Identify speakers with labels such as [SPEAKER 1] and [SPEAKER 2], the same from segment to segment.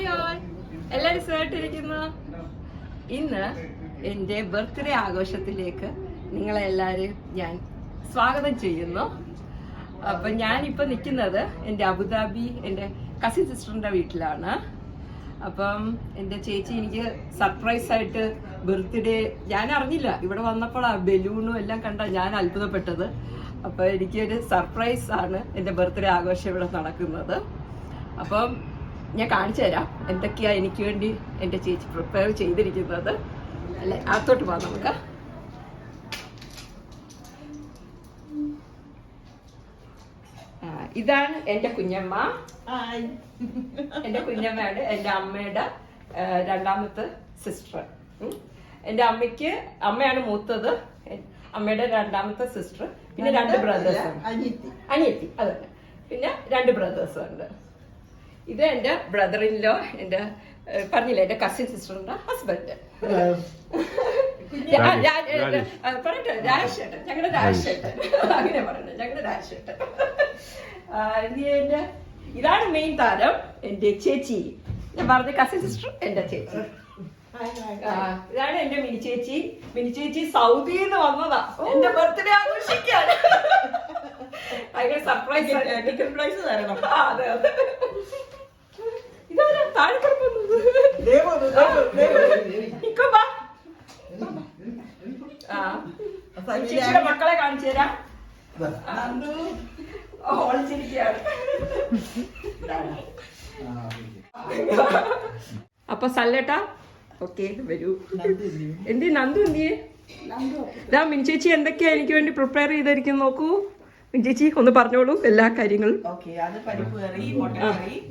[SPEAKER 1] Hi all, എല്ലാവരും സുഖമായിട്ടിരിക്കുന്നു. ഇന്ന് എൻ്റെ ബർത്ത്ഡേ ആഘോഷത്തിലേക്ക് നിങ്ങളെല്ലാവരും ഞാൻ സ്വാഗതം ചെയ്യുന്നു. അപ്പം ഞാനിപ്പോൾ നിൽക്കുന്നത് എൻ്റെ അബുദാബി എൻ്റെ കസിൻ സിസ്റ്ററിൻ്റെ വീട്ടിലാണ്. അപ്പം എൻ്റെ ചേച്ചി എനിക്ക് സർപ്രൈസായിട്ട് ബർത്ത്ഡേ ഞാൻ അറിഞ്ഞില്ല, ഇവിടെ വന്നപ്പോഴാണ് ബലൂണും എല്ലാം കണ്ട ഞാൻ അത്ഭുതപ്പെട്ടത്. അപ്പോൾ എനിക്കൊരു സർപ്രൈസ് ആണ് എൻ്റെ ബർത്ത്ഡേ ആഘോഷം ഇവിടെ നടക്കുന്നത്. അപ്പം ഞാൻ കാണിച്ചു തരാം എന്തൊക്കെയാണ് എനിക്ക് വേണ്ടി എൻ്റെ ചേച്ചി പ്രിപ്പയർ ചെയ്തിരിക്കുന്നത്. അല്ലേ, അകത്തോട്ട് പോകാം നമുക്ക്. ഇതാണ് എൻ്റെ കുഞ്ഞമ്മ. എൻ്റെ കുഞ്ഞമ്മയാണ് എൻ്റെ അമ്മയുടെ രണ്ടാമത്തെ സിസ്റ്റർ. എൻ്റെ അമ്മയാണ് മൂത്തത്, അമ്മയുടെ രണ്ടാമത്തെ സിസ്റ്റർ, പിന്നെ 2 ബ്രദേഴ്സ്, അനിയത്തി അതെ, പിന്നെ 2 ബ്രദേഴ്സ് ഉണ്ട്. ഇത് എൻ്റെ ബ്രദർ ഇൻ ലോ, എൻ്റെ പറഞ്ഞില്ല എൻ്റെ കസിൻ സിസ്റ്ററിന്റെ ഹസ്ബൻഡ്. പറയട്ടെ, രാജേട്ടൻ, ഞങ്ങളുടെ രാജേട്ടൻ, അങ്ങനെ പറയണേ, ഞങ്ങളുടെ രാജേട്ടൻ. ഇതാണ് മെയിൻ താരം, എൻ്റെ ചേച്ചി. ഞാൻ പറഞ്ഞ കസിൻ സിസ്റ്റർ, എൻ്റെ ചേച്ചി. ഇതാണ് എന്റെ മിനി ചേച്ചി. മിനി ചേച്ചി സൗദിയിൽ നിന്ന് വന്നതാ എന്റെ ബർത്ത്ഡേ ആഘോഷിക്കാൻ. ഭയങ്കര സർപ്രൈസ് തരണം. അതെ അതെ, ഇതാരാ താഴെ കിടക്കുന്നത്? ചേച്ചിയുടെ മക്കളെ കാണിച്ചു തരാം. ഓളിച്ചിരിക്കുകയാണ്. അപ്പൊ സല്ലേട്ടാ, ഓക്കെ വരൂ. എന്തി നന്ദു എന്തിയെ? ഇതാ മിൻചേച്ചി എന്തൊക്കെയാ എനിക്ക് വേണ്ടി പ്രിപ്പയർ ചെയ്തിരിക്കും നോക്കൂ. മിൻചേച്ചി ഒന്ന് പറഞ്ഞോളൂ എല്ലാ കാര്യങ്ങളും.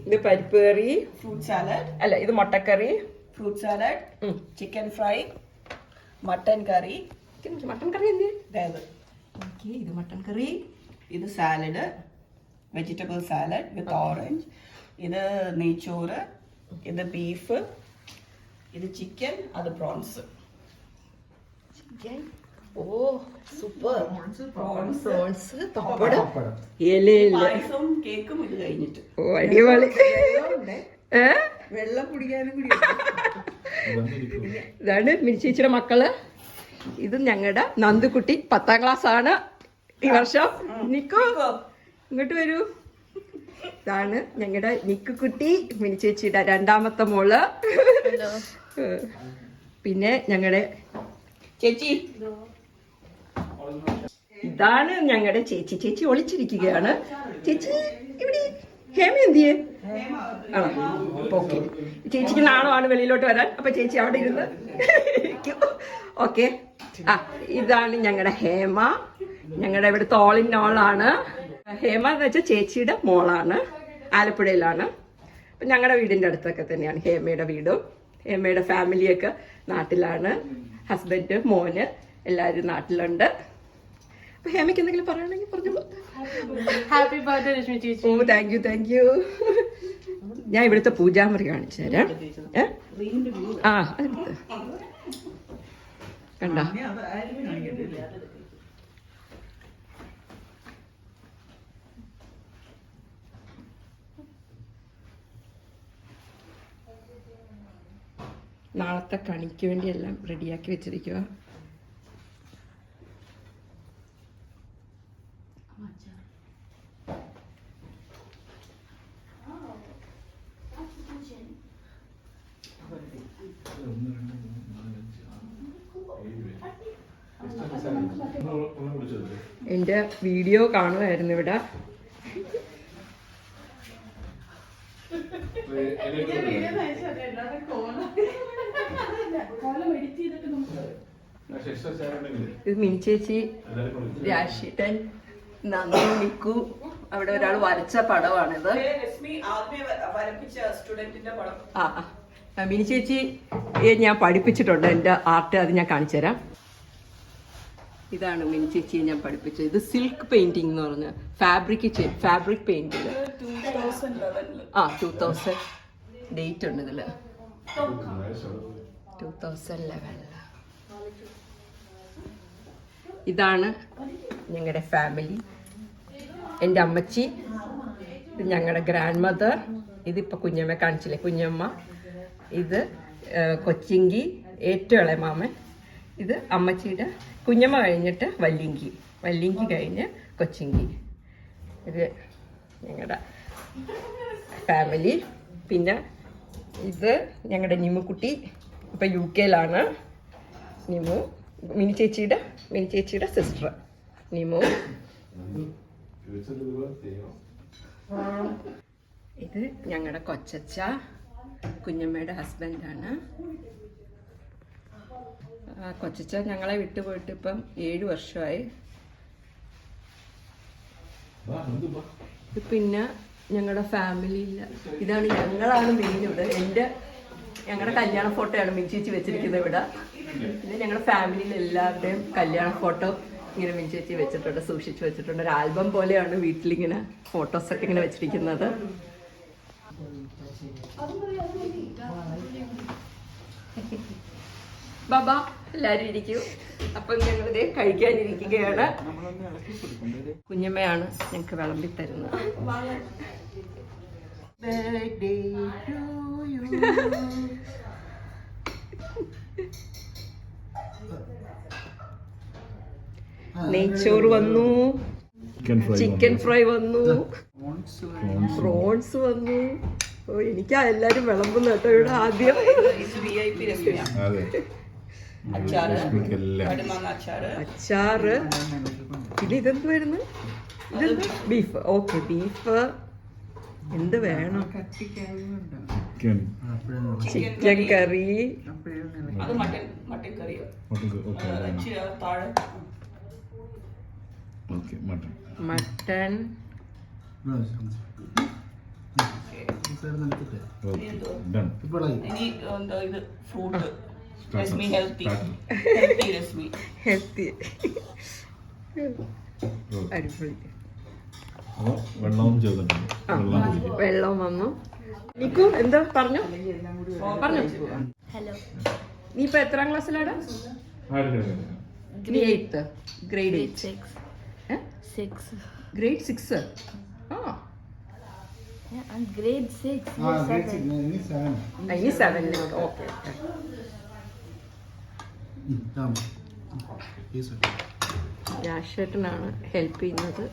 [SPEAKER 2] ഇത് പരിപ്പ് കറി, ഫ്രൂട്ട് സാലഡ്,
[SPEAKER 1] അല്ല ഇത് മുട്ടക്കറി,
[SPEAKER 2] fruit salad, chicken fry, mutton curry.
[SPEAKER 1] Mutton curry എന്ത്?
[SPEAKER 2] ഇത് മട്ടൻ കറി, ഇത് salad, vegetable salad with orange, ഇത് നെയ്ച്ചോറ്, ഇത് ബീഫ്, ഇത് ചിക്കൻ, അത് പ്രോൺസ്.
[SPEAKER 1] ഓ സൂപ്പർ. പ്രോൺസ്,
[SPEAKER 2] പായസവും കേക്കും ഇത് കഴിഞ്ഞിട്ട്.
[SPEAKER 1] ഓ അടിപൊളി.
[SPEAKER 2] വെള്ളം കുടിക്കാനും കൂടി.
[SPEAKER 1] ഇതാണ് മിനിച്ചേച്ചിയുടെ മക്കള്. ഇത് ഞങ്ങളുടെ നന്ദുക്കുട്ടി 10ാം ക്ലാസ് ആണ് ഈ വർഷം. നിക്കോ ഇങ്ങോട്ട് വരൂ. ഇതാണ് ഞങ്ങളുടെ നിക്കുക്കുട്ടി, മിനിച്ചേച്ചിയുടെ രണ്ടാമത്തെ മോള്. പിന്നെ ഞങ്ങളുടെ ചേച്ചി, ഇതാണ് ഞങ്ങളുടെ ചേച്ചി. ചേച്ചി ഒളിച്ചിരിക്കുകയാണ്. ചേച്ചി ഇവിടെ. ഹേമ എന്തിയെ? ആണോ? ഓക്കെ, ചേച്ചിക്ക് നാണമാണ് വെളിയിലോട്ട് വരാൻ, അപ്പൊ ചേച്ചി അവിടെ ഇരുന്ന്. ഓക്കെ, ഇതാണ് ഞങ്ങളുടെ ഹേമ, ഞങ്ങളുടെ ഇവിടുത്തെ ഓൾ ഇൻ ഓൾ ആണ്. ഹേമ എന്ന് വെച്ചാൽ ചേച്ചിയുടെ മോളാണ്, ആലപ്പുഴയിലാണ്. അപ്പം ഞങ്ങളുടെ വീടിൻ്റെ അടുത്തൊക്കെ തന്നെയാണ് ഹേമയുടെ വീടും. ഹേമയുടെ ഫാമിലിയൊക്കെ നാട്ടിലാണ്, ഹസ്ബൻഡ്, മോന് എല്ലാവരും നാട്ടിലുണ്ട്. അപ്പൊ ഹേമയ്ക്ക് എന്തെങ്കിലും പറയണമെങ്കിൽ പറഞ്ഞോളൂ.
[SPEAKER 3] ഹാപ്പി ബർത്ത്ഡേ രശ്മി ചേച്ചി.
[SPEAKER 1] ഓ താങ്ക് യു. ഞാൻ ഇവിടുത്തെ പൂജാമുറി കാണിച്ചു തരാം. അതെടുത്ത് കണ്ട. നാളത്തെ കണിക്ക് വേണ്ടി എല്ലാം റെഡിയാക്കി വെച്ചിരിക്കുക. എൻ്റെ വീഡിയോ കാണുമായിരുന്നു ഇവിടെ. ഇത് മിനിച്ചേച്ചി, രാശിട്ടൻ, നന്ദു, നിക്കു. അവിടെ ഒരാൾ വരച്ച പടമാണിത്. മിനിച്ചേച്ചി ഞാൻ പഠിപ്പിച്ചിട്ടുണ്ട് എൻ്റെ ആർട്ട്, അത് ഞാൻ കാണിച്ചു തരാം. ഇതാണ് മിനിച്ചേച്ചിയെ ഞാൻ പഠിപ്പിച്ചത്. ഇത് സിൽക്ക് പെയിന്റിംഗ് എന്ന് പറഞ്ഞ ഫാബ്രിക് പെയിന്റിങ്. 2000 ഡേറ്റ് ഉണ്ട് ഇതില്, 2011. ഇതാണ് ഞങ്ങളുടെ ഫാമിലി. എൻ്റെ അമ്മച്ചി, ഇത് ഞങ്ങളുടെ ഗ്രാൻഡ് മദർ, ഇതിപ്പോൾ കുഞ്ഞമ്മ കാണിച്ചില്ലേ, കുഞ്ഞമ്മ. ഇത് കൊച്ചിങ്കി, ഏറ്റവും ഇളയ മാമൻ. ഇത് അമ്മച്ചിയുടെ കുഞ്ഞമ്മ കഴിഞ്ഞിട്ട് വല്ലിങ്കി, വല്ലിങ്കി കഴിഞ്ഞ് കൊച്ചിങ്കി. ഇത് ഞങ്ങളുടെ ഫാമിലി. പിന്നെ ഇത് ഞങ്ങളുടെ നിമുക്കുട്ടി, ഇപ്പം UK യിലാണ്. നിമു മിനി ചേച്ചിയുടെ സിസ്റ്റർ നിമു. ഇത് ഞങ്ങളുടെ കൊച്ചച്ച, കുഞ്ഞമ്മയുടെ ഹസ്ബൻഡാണ്. കൊച്ചച്ച ഞങ്ങളെ വിട്ടുപോയിട്ട് ഇപ്പം 7 വർഷമായി. പിന്നെ ഞങ്ങളുടെ ഫാമിലിയിൽ ഇതാണ്, ഞങ്ങളാണ് മെയിൻ ഇവിടെ. ഞങ്ങളുടെ കല്യാണ ഫോട്ടോയാണ് മിനിച്ചേച്ചി വെച്ചിരിക്കുന്നത് ഇവിടെ. പിന്നെ ഞങ്ങളുടെ ഫാമിലിയിൽ എല്ലാവരുടെയും കല്യാണ ഫോട്ടോ ഇങ്ങനെ മിനിച്ചേച്ചി വെച്ചിട്ടുണ്ട്, സൂക്ഷിച്ചു വെച്ചിട്ടുണ്ട്. ഒരു ആൽബം പോലെയാണ് വീട്ടിലിങ്ങനെ ഫോട്ടോസൊക്കെ ഇങ്ങനെ വെച്ചിരിക്കുന്നത്. ബാബ എല്ലാവരും ഇരിക്കൂ. അപ്പം ഞങ്ങളിത് കഴിക്കാനിരിക്കുകയാണ്. കുഞ്ഞമ്മയാണ് ഞങ്ങൾക്ക് വിളമ്പി തരുന്നത്. നെയ്ച്ചോറ് വന്നു, ചിക്കൻ ഫ്രൈ വന്നു, പ്രോൺസ് വന്നു. ഓ, എനിക്കാ എല്ലാരും വിളമ്പുന്ന കേട്ടോ ഇവിടെ ആദ്യം. അച്ചാറ്. പിന്നെ ഇതെന്ത് വരുന്നു? ഇതെന്ത്? ബീഫ്. Okay, beef. എന്ത് വേണം? ചിക്കൻ കറി, മട്ടൻ, ഹെൽത്തി. അടിപൊളി. വെള്ളം വന്നു. നിക്കു എന്താ പറഞ്ഞു?
[SPEAKER 3] Hello.
[SPEAKER 1] നീ ഇപ്പൊ എത്രാം ക്ലാസ്സിലാണ്? നീ 8th ഗ്രേഡ്
[SPEAKER 3] 6.
[SPEAKER 1] ഗ്രേഡ് 6. ആ,
[SPEAKER 3] Yeah, I'm grade 6.
[SPEAKER 4] grade 6.
[SPEAKER 1] ഇനി 7. ഓക്കെ. രാഷേട്ടനാണ് ഹെൽപ്പ് ചെയ്യുന്നത്.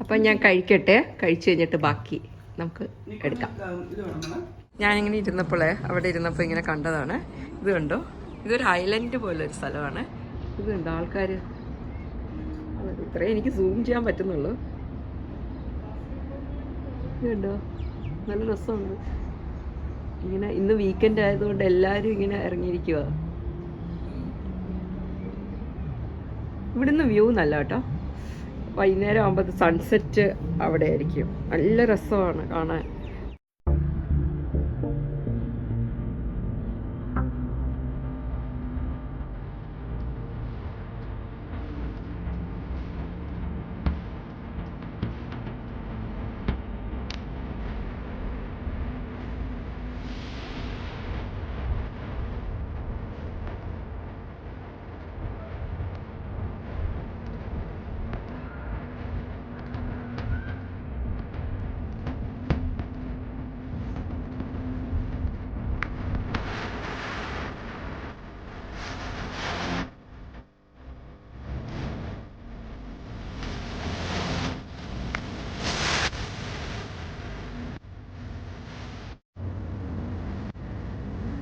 [SPEAKER 1] അപ്പം ഞാൻ കഴിക്കട്ടെ, കഴിച്ചു കഴിഞ്ഞിട്ട് ബാക്കി നമുക്ക് എടുക്കാം. ഞാനിങ്ങനെ അവിടെ ഇരുന്നപ്പോൾ ഇങ്ങനെ കണ്ടതാണ്. ഇത് കണ്ടോ, ഇതൊരു ഐലൻഡ് പോലെ ഒരു സ്ഥലമാണ്. ഇത് കണ്ടോ ആൾക്കാർ, ഇത്രേ എനിക്ക് സൂം ചെയ്യാൻ പറ്റുന്നുള്ളൂ. ഇത് കണ്ടോ, നല്ല രസമുണ്ട്. ഇങ്ങനെ ഇന്ന് വീക്കെൻഡ് ആയതുകൊണ്ട് എല്ലാവരും ഇങ്ങനെ ഇറങ്ങിയിരിക്കുക. ഇവിടുന്ന് വ്യൂ നല്ല കേട്ടോ. വൈകുന്നേരം ആകുമ്പോൾ സൺസെറ്റ് അവിടെ ആയിരിക്കും. നല്ല രസമാണ് കാണാൻ.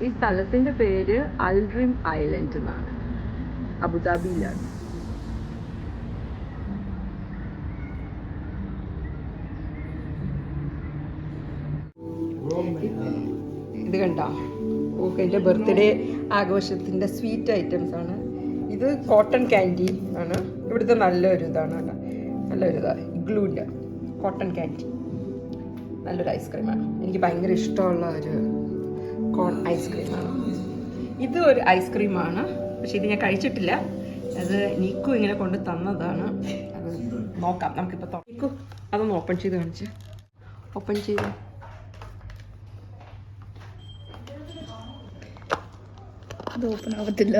[SPEAKER 1] ഈ സ്ഥലത്തിന്റെ പേര് അൽറിം ഐലൻഡ് എന്നാണ്. അബുദാബിയിലാണ്. ഇത് കണ്ടോ, ഓക്കെ, എൻ്റെ ബർത്ത്ഡേ ആഘോഷത്തിൻ്റെ സ്വീറ്റ് ഐറ്റംസ് ആണ്. ഇത് കോട്ടൺ ക്യാൻഡി ആണ്. ഇവിടുത്തെ നല്ലൊരു ഇതാണ്, നല്ലൊരു ഇതാണ്. ഇഗ്ലൂൻ്റെ കോട്ടൺ ക്യാൻഡി നല്ലൊരു ഐസ്ക്രീമാണ്. എനിക്ക് ഭയങ്കര ഇഷ്ടമുള്ള ഒരു കോൺ ഐസ്ക്രീമാണ്. ഇത് ഒരു ഐസ്ക്രീമാണ്, പക്ഷെ ഇത് ഞാൻ കഴിച്ചിട്ടില്ല. അത് നിക്കു ഇങ്ങനെ കൊണ്ട് തന്നതാണ്. അത് നോക്കാം നമുക്കിപ്പോൾ. നിക്കു അതൊന്ന് ഓപ്പൺ ചെയ്ത് കാണിച്ച്. ഓപ്പൺ ചെയ്ത്
[SPEAKER 3] അത് ഓപ്പൺ ആവത്തില്ല.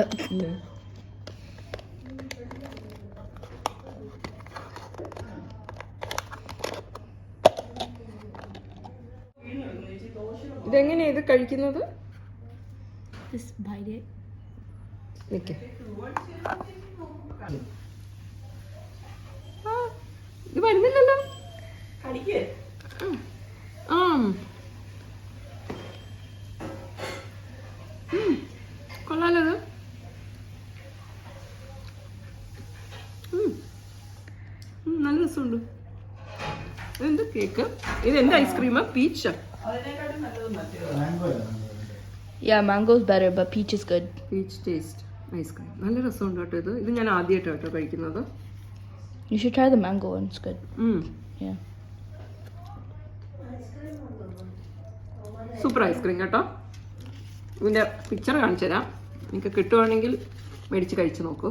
[SPEAKER 1] ഇതെങ്ങനെയാ ഇത് കഴിക്കുന്നത്?
[SPEAKER 3] Just bite it.
[SPEAKER 1] നിക്ക്. ഇത് വരുന്നില്ലല്ലോ.
[SPEAKER 2] കടിക്ക്.
[SPEAKER 1] ആ കൊള്ളാലോ ഇത്. നല്ല രസമുണ്ട്. ഇതെന്ത് കേക്ക്? ഇത് എന്ത് ഐസ്ക്രീമാ? പീച്ച്.
[SPEAKER 2] അതിനെക്കാട്ടും നല്ലത് മറ്റേതാണ്.
[SPEAKER 3] Yeah, mango is better, but peach is good.
[SPEAKER 1] Peach taste ice cream. നല്ല രസമുണ്ട് കേട്ടോ ഇത്. ഇത് ഞാൻ ആദ്യമായിട്ടാണ് കേട്ടോ കഴിക്കുന്നത്.
[SPEAKER 3] You should try the mango one. It's good. Yeah.
[SPEAKER 1] Super ice cream കേട്ടോ. ഇതിൻ്റെ പിക്ചർ കാണിച്ചു തരാം. നിങ്ങൾക്ക് കിട്ടുവാണെങ്കിൽ മേടിച്ച് കഴിച്ച് നോക്കൂ.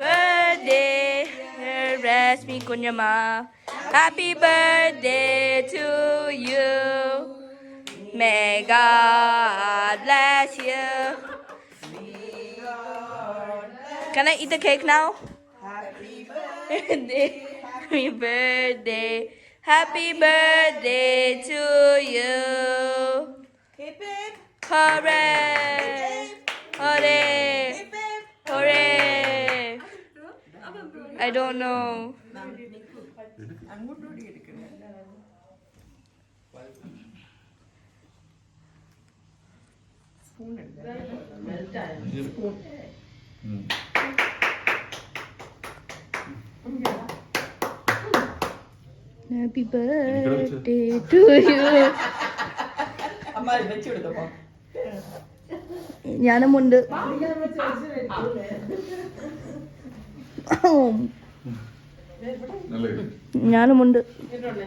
[SPEAKER 3] Birthday, Rasmi Kunyama. Happy birthday to you. May God bless you. Can I eat the cake now? Happy birthday. Happy birthday. Happy birthday to you.
[SPEAKER 2] Hip hip.
[SPEAKER 3] Hooray! Hooray! Hooray! I don't know.
[SPEAKER 2] അങ്ങോട്ടോടി എടുക്കണേ. Spoon
[SPEAKER 3] Happy birthday to you.
[SPEAKER 2] അമ്മ വെച്ചു കൊടുക്കപ്പോ.
[SPEAKER 3] ഞാനുമുണ്ട്. ഞാനുമുണ്ട്.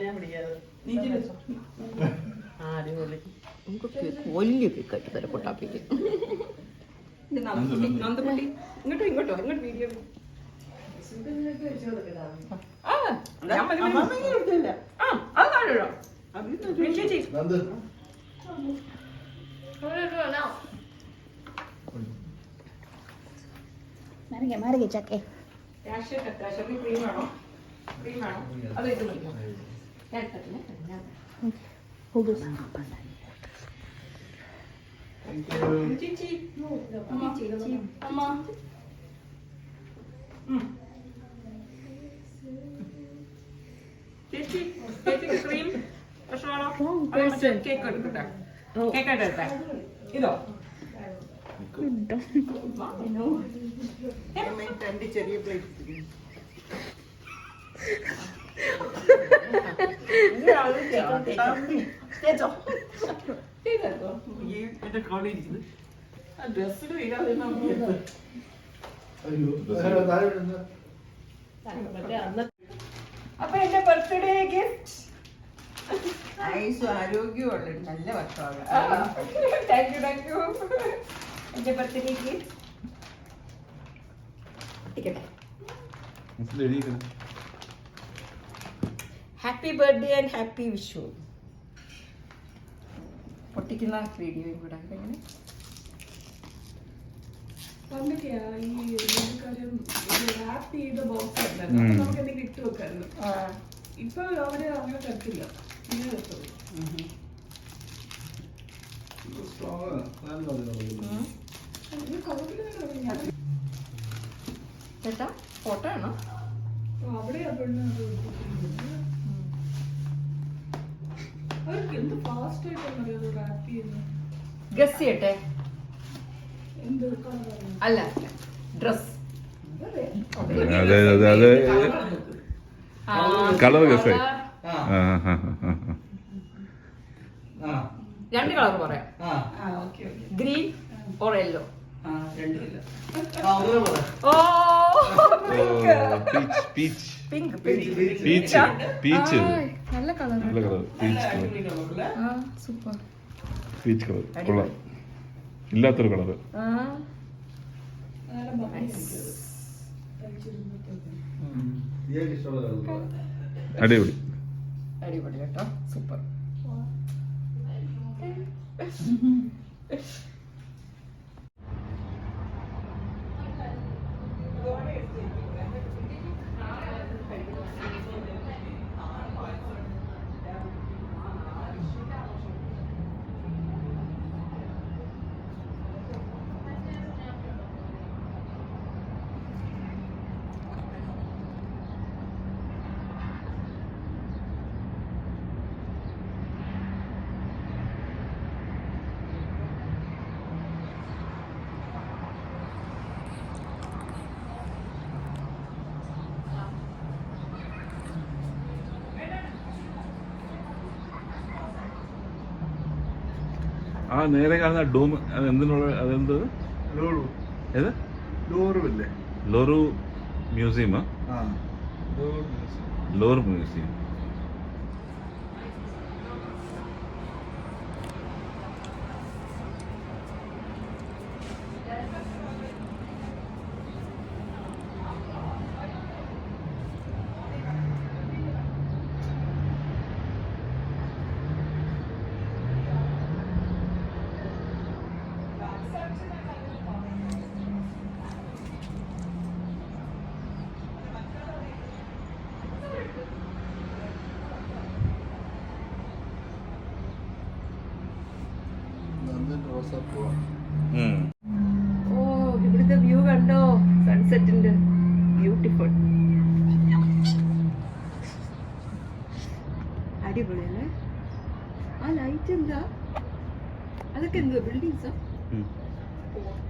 [SPEAKER 2] ഞാൻ പിടിക്കാതെ. നീ ചിരിച്ചോ. അടിപൊളി.
[SPEAKER 1] നമുക്ക് വലിയ കേക്കായിട്ട് തരാം പൊട്ടാപ്പിക്ക്. നന്ദക്കുട്ടി ഇങ്ങോട്ടോ ഇങ്ങോട്ടോ ഇങ്ങോട്ട് വീഡിയോ.
[SPEAKER 2] അമ്മമ്മ കൊടുത്തില്ല.
[SPEAKER 1] അത് താഴെയോ? ചേച്ചി
[SPEAKER 3] മാറികെ ചക്കേ.
[SPEAKER 1] ക്രീം വേണോ? ക്രീം വേണോ? അത് ഇത് മതിയോ? ഞാൻ എടുത്തിട്ടില്ലേ?
[SPEAKER 3] Hold this.
[SPEAKER 1] ചേച്ചി
[SPEAKER 3] അമ്മ.
[SPEAKER 1] ചേച്ചി ചേച്ചിക്ക് ക്രീം പ്രശ്നമാണോ? കേക്ക് എടുക്കട്ടെ? കേക്കായിട്ട് എടുത്തേ. ഇതോ?
[SPEAKER 2] രണ്ട് ചെറിയ പ്ലേറ്റ്. എന്റെ കോളിരിക്കുന്നത് ആ ഡ്രസ്സിൽ വീഴാതെ അപ്പൊ എന്റെ ബർത്ത്ഡേ ഗിഫ്റ്റ് ആയുസും ആരോഗ്യമുള്ള നല്ല വർഷമാണ്. Thank you thank you. എന്റെ birthday gift happy birthday and happy Vishu. പൊട്ടിക്കുന്ന വീഡിയോയും കൂടെ എങ്ങനെ
[SPEAKER 4] പണ്ടൊക്കെയാ ഈ കാര്യം റാപ്പ് ചെയ്ത ബോക്സ് ഉണ്ടായിരുന്നു. നമുക്ക് എന്തെങ്കിലും ഇട്ട് വെക്കായിരുന്നു. ഇപ്പൊ അവര് അങ്ങനെ തരത്തില്ല. ഇങ്ങനെ വെക്കും.
[SPEAKER 1] ചേട്ടാ ഫോട്ടോ ആണോ?
[SPEAKER 4] അവിടെയാ പെണ്ണ് അത് അവർക്ക് എന്ത് ഫാസ്റ്റ് ആയിട്ടാണ് അത് റാപ്പ് ചെയ്യുന്നത്.
[SPEAKER 1] ഗസ് ചെയ്യട്ടെ.
[SPEAKER 4] എന്ത് കളറാണ്
[SPEAKER 1] അല്ല ഡ്രസ്.
[SPEAKER 5] കളർ ഗസ്
[SPEAKER 1] രണ്ട് കളർ പറയാം. Green or yellow. ഓ
[SPEAKER 5] പീച്ച്
[SPEAKER 1] പിങ്ക്
[SPEAKER 5] പീച്ച് പീച്ച്
[SPEAKER 1] നല്ല കളർ.
[SPEAKER 5] നല്ല colour peach colour
[SPEAKER 1] super.
[SPEAKER 5] Peach colour കൊള്ളാം. ഇല്ലാത്തൊരു കളർ. അടിപൊളി
[SPEAKER 1] അടിപൊളി കേട്ടോ. സൂപ്പർ.
[SPEAKER 5] ആ നേരെ കാണുന്ന ഡോം അത് എന്തിനുള്ള അതെന്ത് ഏത് ലോറു മ്യൂസിയമാ ലോർ മ്യൂസിയം.
[SPEAKER 1] ഓ ഇവിടുത്തെ വ്യൂ കണ്ടോ, സൺസെറ്റിന്റെ ബ്യൂട്ടിഫുൾ. അടിപൊളിയല്ലേ? ആ ലൈറ്റ് എന്താ? അതൊക്കെ എന്തുവാ, ബിൽഡിങ്സാ?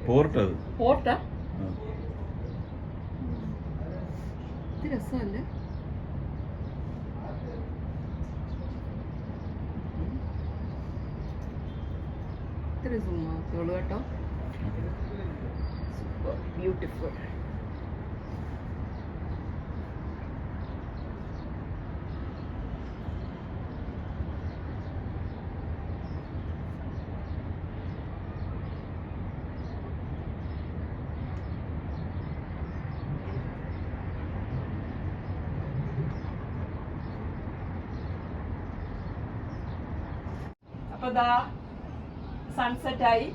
[SPEAKER 5] പോർട്ട് അത്
[SPEAKER 1] പോർട്ടാ? ഇത് രസമല്ലേ? ഇത്ര സൂം ആക്കുള്ളൂ കേട്ടോ. Super beautiful. അപ്പൊ ദാ സൺസെറ്റ് ആയി.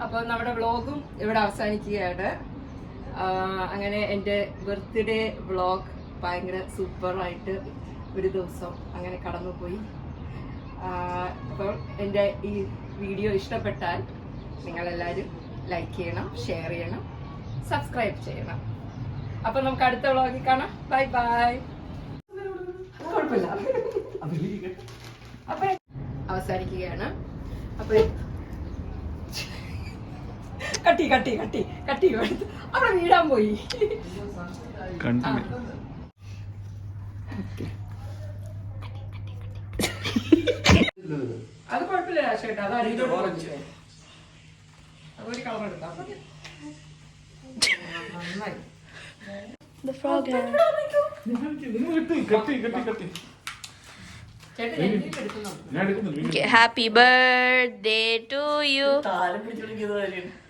[SPEAKER 1] അപ്പോൾ നമ്മുടെ വ്ളോഗും ഇവിടെ അവസാനിക്കുകയാണ്. അങ്ങനെ എൻ്റെ ബർത്ത്ഡേ വ്ളോഗ് ഭയങ്കര സൂപ്പറായിട്ട് ഒരു ദിവസം അങ്ങനെ കടന്നുപോയി. അപ്പോൾ എൻ്റെ ഈ വീഡിയോ ഇഷ്ടപ്പെട്ടാൽ നിങ്ങളെല്ലാവരും ലൈക്ക് ചെയ്യണം, ഷെയർ ചെയ്യണം, സബ്സ്ക്രൈബ് ചെയ്യണം. അപ്പോൾ നമുക്ക് അടുത്ത വ്ളോഗിൽ കാണാം. Bye bye. കുഴപ്പമില്ല. അപ്പോൾ അവസാനിക്കുകയാണ്. അപ്പോൾ കട്ടി കട്ടി കട്ടി കട്ടി അവിടെ വീഴാൻ പോയി. അത് കുഴപ്പമില്ല രാശേട്ടാ, അത് അടിയിലോട്ട് കുറച്ച് ഒരു കളർ എടുക്കാം. നന്നായി.
[SPEAKER 3] The frog hair.
[SPEAKER 1] ചേട്ടൻ എനിക്ക് എടുക്കുന്നുണ്ട്.
[SPEAKER 3] Okay, happy birthday to you.
[SPEAKER 2] താലം പിടിച്ചോണ്ടിരിക്കുന്നത്